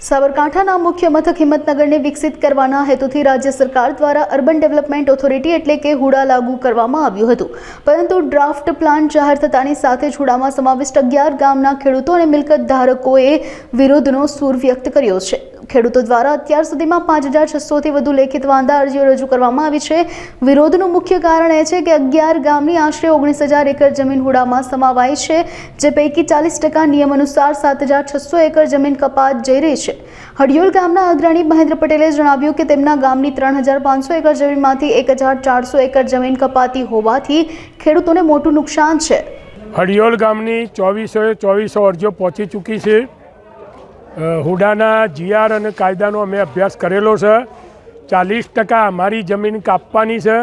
સાબરકાંઠાના મુખ્ય મથક હિંમતનગરને વિકસિત કરવાના હેતુથી રાજ્ય સરકાર દ્વારા અર્બન ડેવલપમેન્ટ ઓથોરિટી એટલે કે હુડા લાગુ કરવામાં આવ્યું હતું, પરંતુ ડ્રાફ્ટ પ્લાન જાહેર થતાની સાથે જ હુડામાં સમાવિષ્ટ 11 ગામના ખેડૂતો અને મિલકત ધારકોએ વિરોધનો સૂર વ્યક્ત કર્યો છે। ખેડૂતો દ્વારા અત્યાર સુધીમાં 5600થી વધુ લેખિત વાંધા અરજીઓ રજૂ કરવામાં આવી છે। વિરોધનું મુખ્ય કારણ એ છે કે 11 ગામની આશરે 19000 એકર જમીન હુડામાં સમાવાઈ છે, જે પૈકી 40% નિયમ અનુસાર 7600 એકર જમીન કપાત જઈ રહી છે। હડિયોલ ગામના અગ્રણી મહેન્દ્ર પટેલે જણાવ્યું કે તેમના ગામની 3500 એકર જમીનમાંથી 1400 એકર જમીન કપાતી હોવાથી ખેડૂતોને મોટું નુકસાન છે। હડિયોલ ગામની 2400 અરજીઓ પહોંચી ચૂકી છે। હુડાના જીઆર અને કાયદાનો અમે અભ્યાસ કરેલો છે। 40% અમારી જમીન કાપવાની છે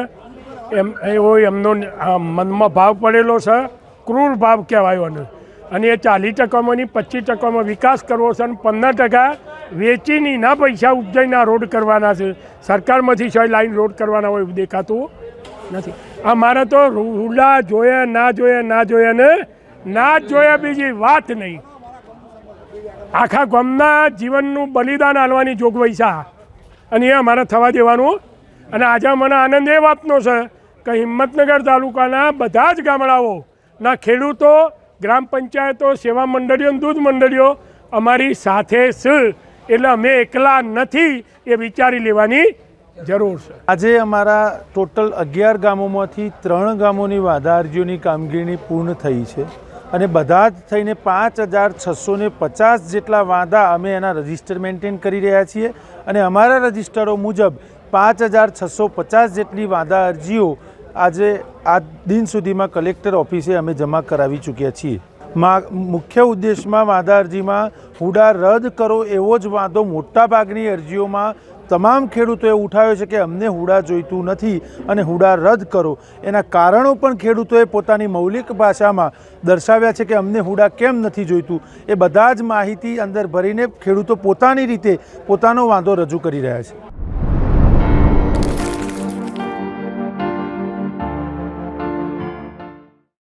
એવો એમનો મનમાં ભાવ પડેલો છે, ક્રૂર ભાવ કહેવાયો અને એ 40%માંની 25%માં વિકાસ કરવો છે અને 15% વેચીની ના પૈસા ઉપજાઈના રોડ કરવાના છે। સરકારમાંથી 6 લાઈન રોડ કરવાના હોય એવું દેખાતું નથી। અમારે તો હુડા જોયા ના જોયા ને બીજી વાત નહીં। આખા ગામના જીવનનું બલિદાન આલવાની જોગવાઈ છે અને એ અમારે થવા દેવાનું। અને આજે મને આનંદ એ વાતનો છે કે હિંમતનગર તાલુકાના બધા જ ગામડાઓના ખેડૂતો, ગ્રામ પંચાયતો, સેવા મંડળીઓ, દૂધ મંડળીઓ અમારી સાથે છે, એટલે અમે એકલા નથી એ વિચારી લેવાની જરૂર છે। આજે અમારા ટોટલ 11 ગામોમાંથી 3 ગામોની વાંધા અરજીઓની કામગીરી પૂર્ણ થઈ છે અને બધા જ થઈને 5650 જેટલા વાંધા અમે એના રજિસ્ટર મેન્ટેન કરી રહ્યા છીએ અને અમારા રજિસ્ટરો મુજબ 5650 જેટલી વાંધા અરજીઓ આજે આ દિન સુધીમાં કલેક્ટર ઓફિસે અમે જમા કરાવી ચૂક્યા છીએ। મુખ્ય ઉદ્દેશમાં વાંધા અરજીમાં હુડા રદ કરો એવો જ વાંધો મોટાભાગની અરજીઓમાં તમામ ખેડૂતોએ ઉઠાવ્યો છે કે અમને હુડા જોઈતું નથી અને હુડા રદ કરો। એના કારણો પણ ખેડૂતોએ પોતાની મૌલિક ભાષામાં દર્શાવ્યા છે કે અમને હુડા કેમ નથી જોઈતું, એ બધા જ માહિતી અંદર ભરીને ખેડૂતો પોતાની રીતે પોતાનો વાંધો રજૂ કરી રહ્યા છે।